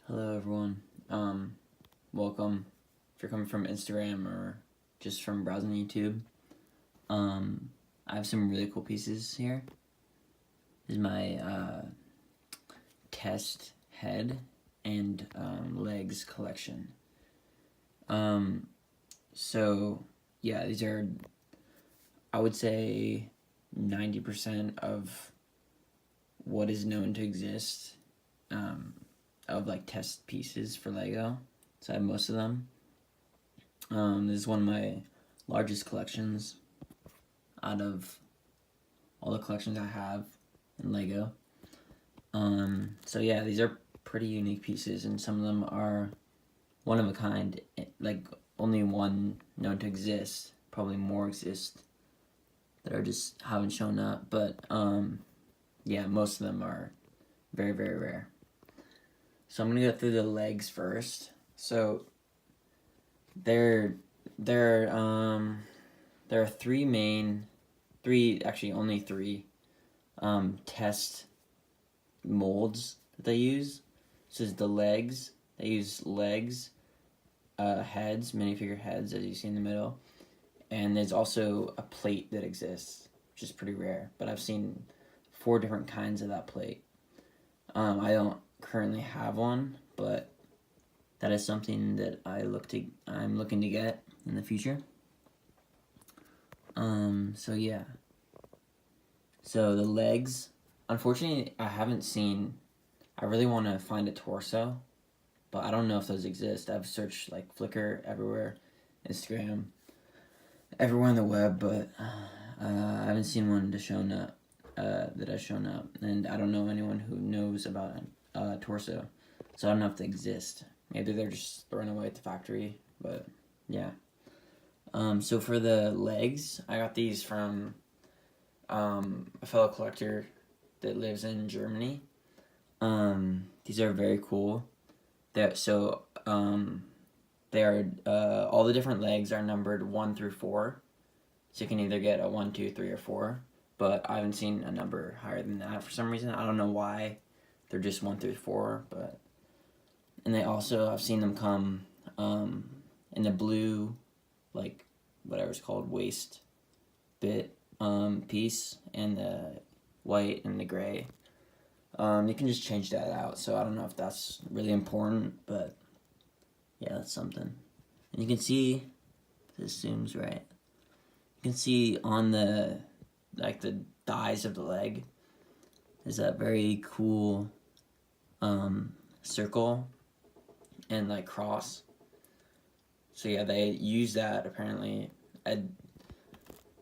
Hello everyone. Welcome. If you're coming from Instagram or just from browsing YouTube, I have some really cool pieces here. This is my test head and legs collection. So yeah, these are, I would say, 90% of what is known to exist. Of like test pieces for Lego. So I have most of them. This is one of my largest collections out of all the collections I have in Lego. So yeah, these are pretty unique pieces, and some of them are one of a kind, like only one known to exist. Probably more exist that are just haven't shown up, but yeah, most of them are very, very rare. So I'm gonna go through the legs first. So there are only three test molds that they use. This is the legs. They use legs, heads, minifigure heads, as you see in the middle, and there's also a plate that exists, which is pretty rare. But I've seen 4 different kinds of that plate. I don't currently have one, but that is something that I'm looking to get in the future. So yeah. So the legs, unfortunately, I really want to find a torso, but I don't know if those exist. I've searched like Flickr everywhere, Instagram, everywhere on the web, but I haven't seen one that has shown up, and I don't know anyone who knows about a torso, so I don't know if they exist. Maybe they're just thrown away at the factory, but yeah. So for the legs, I got these from a fellow collector that lives in Germany. These are very cool. They are all the different legs are numbered 1 through 4, so you can either get a 1, 2, 3, or 4. But I haven't seen a number higher than that for some reason. I don't know why. They're just 1 through 4, but and they also I've seen them come in the blue, like whatever it's called, waist bit piece, and the white and the gray. You can just change that out, so I don't know if that's really important, but yeah, that's something. And you can see, if this zooms right, you can see on the thighs of the leg is that very cool circle and like cross. So yeah, they use that apparently.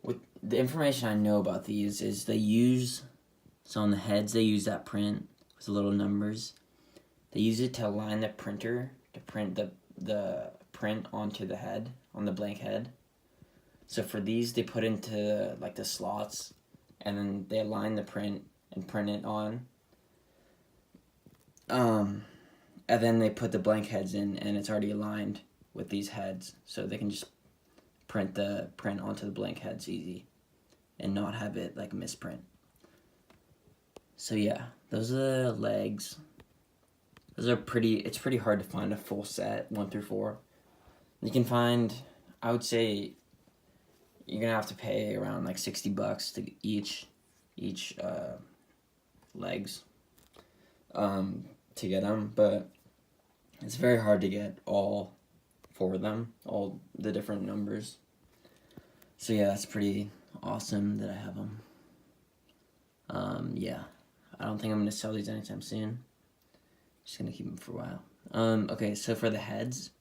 With the information I know about these is so on the heads they use that print with the little numbers. They use it to align the printer to print the print onto the head, on the blank head. So for these, they put into like the slots, and then they align the print and print it on. And then they put the blank heads in, and it's already aligned with these heads, so they can just print the print onto the blank heads easy, and not have it like misprint. So yeah, those are the legs. It's pretty hard to find a full set 1 through 4. You can find, I would say, you're gonna have to pay around like $60 to each legs to get them, but it's very hard to get all 4 of them, all the different numbers. So yeah, that's pretty awesome that I have them. Yeah, I don't think I'm gonna sell these anytime soon. Just gonna keep them for a while. Okay, so for the heads,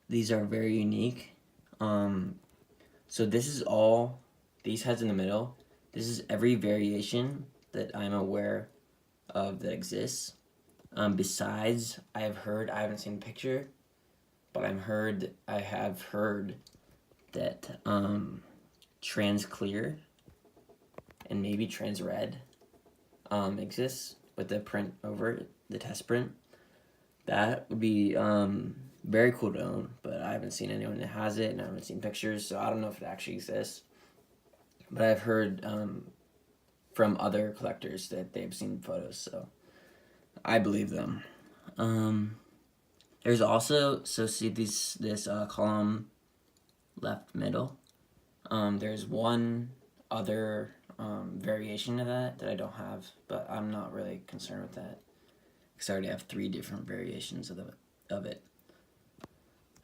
these are very unique. So this is all, these heads in the middle, this is every variation that I'm aware of that exists. Besides, I haven't seen a picture, but I have heard that trans clear and maybe trans red exists with the print over it, the test print. That would be very cool to own, but I haven't seen anyone that has it, and I haven't seen pictures, so I don't know if it actually exists. But I've heard from other collectors that they've seen photos, so I believe them. There's also, so see this column left middle. There's one other variation of that I don't have, but I'm not really concerned with that because I already have 3 different variations of it.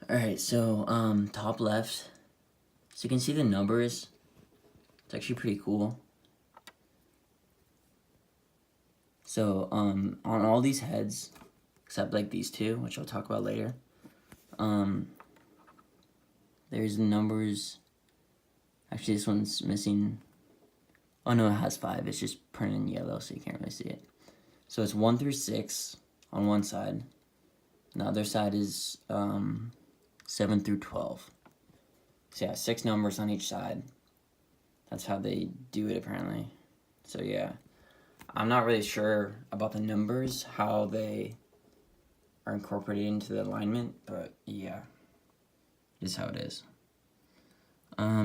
Alright, so top left, so you can see the numbers. It's actually pretty cool. So on all these heads, except like these 2, which I'll talk about later, there's numbers. Actually, this one's missing. Oh no, it has 5. It's just printed in yellow, so you can't really see it. So it's 1 through 6 on one side. And the other side is 7 through 12. So yeah, 6 numbers on each side. That's how they do it apparently. So yeah, I'm not really sure about the numbers, how they are incorporated into the alignment, but yeah, this is how it is.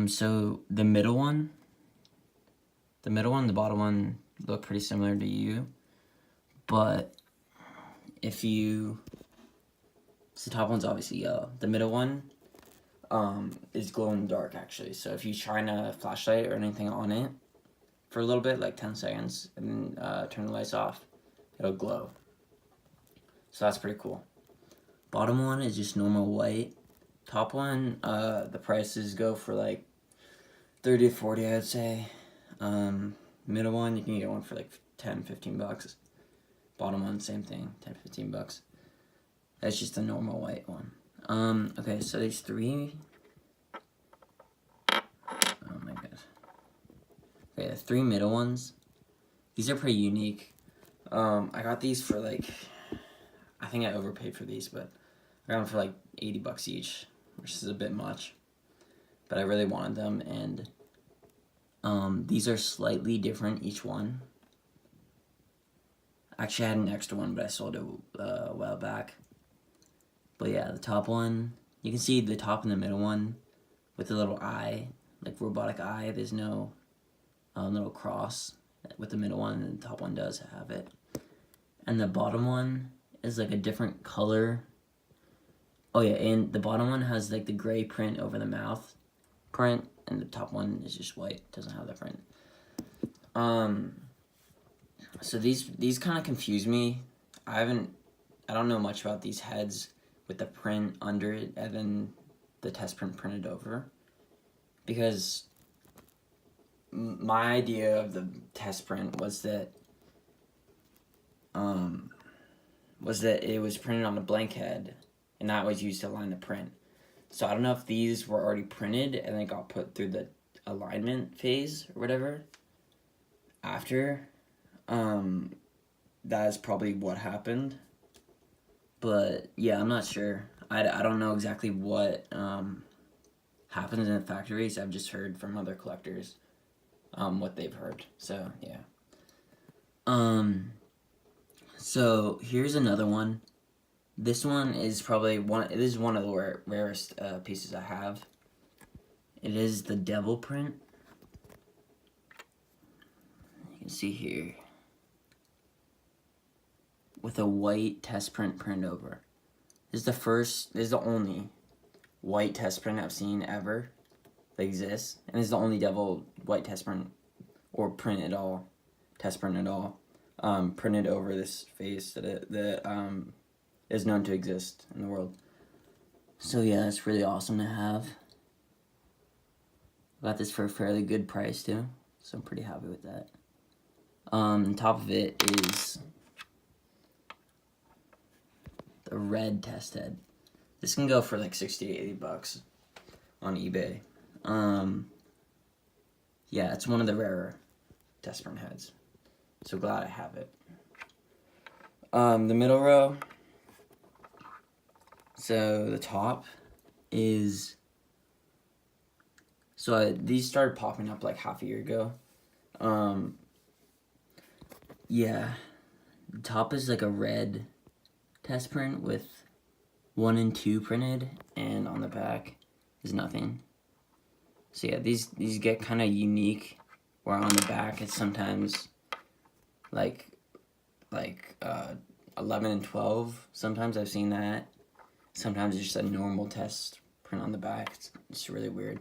So the middle one, the bottom one look pretty similar to you, but if you, so the top one's obviously yellow. The middle one is glow in the dark actually. So if you shine a flashlight or anything on it for a little bit, like 10 seconds, and then turn the lights off, it'll glow. So that's pretty cool. Bottom one is just normal white. Top one, the prices go for like 30 to 40, I would say. Middle one, you can get one for like 10, 15 bucks. Bottom one, same thing, 10, 15 bucks. That's just a normal white one. Okay, so these 3. Oh my god. Okay, the 3 middle ones. These are pretty unique. I got these for like, I think I overpaid for these, but I got them for like 80 bucks each, which is a bit much. But I really wanted them, and these are slightly different, each one. Actually, I had an extra one, but I sold it a while back. But yeah, the top one, you can see the top and the middle one with the little eye, like robotic eye. There's no little cross with the middle one, and the top one does have it. And the bottom one is like a different color. Oh yeah, and the bottom one has like the gray print over the mouth print, and the top one is just white, doesn't have the print. So these kind of confuse me. I don't know much about these heads with the print under it and then the test print printed over, because my idea of the test print was that it was printed on a blank head and that was used to align the print. So I don't know if these were already printed and then got put through the alignment phase or whatever after. That is probably what happened. But yeah, I'm not sure. I don't know exactly what happens in the factories. I've just heard from other collectors what they've heard. So yeah. So here's another one. This one is probably this is one of the rarest pieces I have. It is the devil print. You can see here. With a white test print over. This is the only white test print I've seen ever that exists. And it's the only devil white test print, or print at all, test print at all, printed over this face that is known to exist in the world. So yeah, that's really awesome to have. Got this for a fairly good price too, so I'm pretty happy with that. On top of it is the red test head. This can go for like 60 to 80 bucks on eBay. Yeah, it's one of the rarer test print heads. So glad I have it. The middle row. So the top is, these started popping up like half a year ago. Yeah, the top is like a red test print with 1 and 2 printed, and on the back is nothing. So yeah, these get kind of unique, where on the back it's sometimes like 11 and 12. Sometimes I've seen that. Sometimes it's just a normal test print on the back. It's really weird.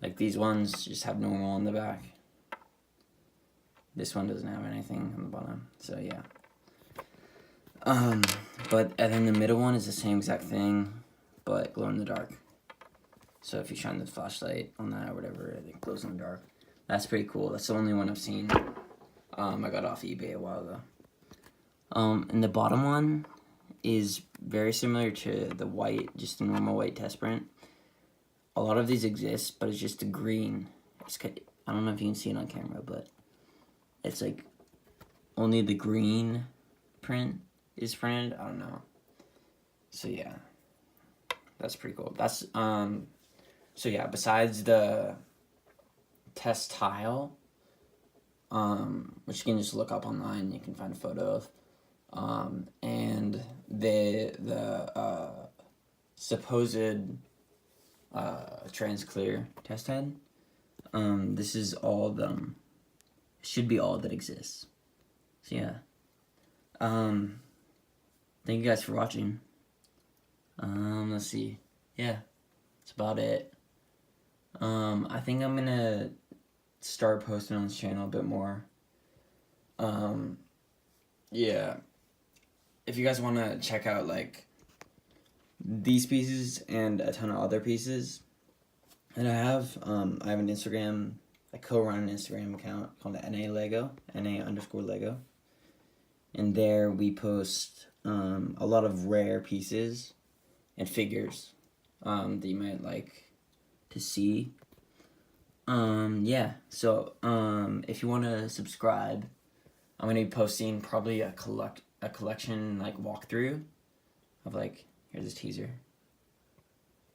Like these ones just have normal on the back. This one doesn't have anything on the bottom. So yeah. But and then the middle one is the same exact thing, but glow in the dark. So if you shine the flashlight on that or whatever, it glows in the dark. That's pretty cool. That's the only one I've seen. I got off eBay a while ago. And the bottom one is very similar to the white, just a normal white test print. A lot of these exist, but it's just a green. I don't know if you can see it on camera, but it's like only the green print is printed. I don't know. So yeah, that's pretty cool. That's so yeah, besides the test tile, which you can just look up online, you can find a photo of, and the supposed trans-clear test head. This is all of them. Should be all that exists. So yeah. Thank you guys for watching. Let's see. Yeah, that's about it. I think I'm gonna start posting on this channel a bit more. Yeah. If you guys want to check out like these pieces and a ton of other pieces that I have an Instagram, I co-run an Instagram account called NA_Lego, NA_Lego. And there we post a lot of rare pieces and figures that you might like to see. Yeah, so if you want to subscribe, I'm going to be posting probably a collection like walkthrough of like, here's a teaser,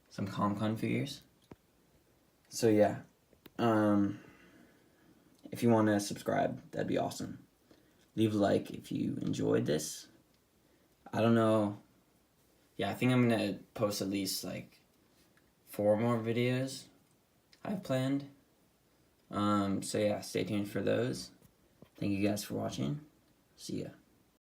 some Comic-Con figures. So yeah, if you want to subscribe, that'd be awesome. Leave a like if you enjoyed this. I don't know. Yeah, I think I'm going to post at least like 4 more videos I've planned. So yeah, stay tuned for those. Thank you guys for watching. See ya.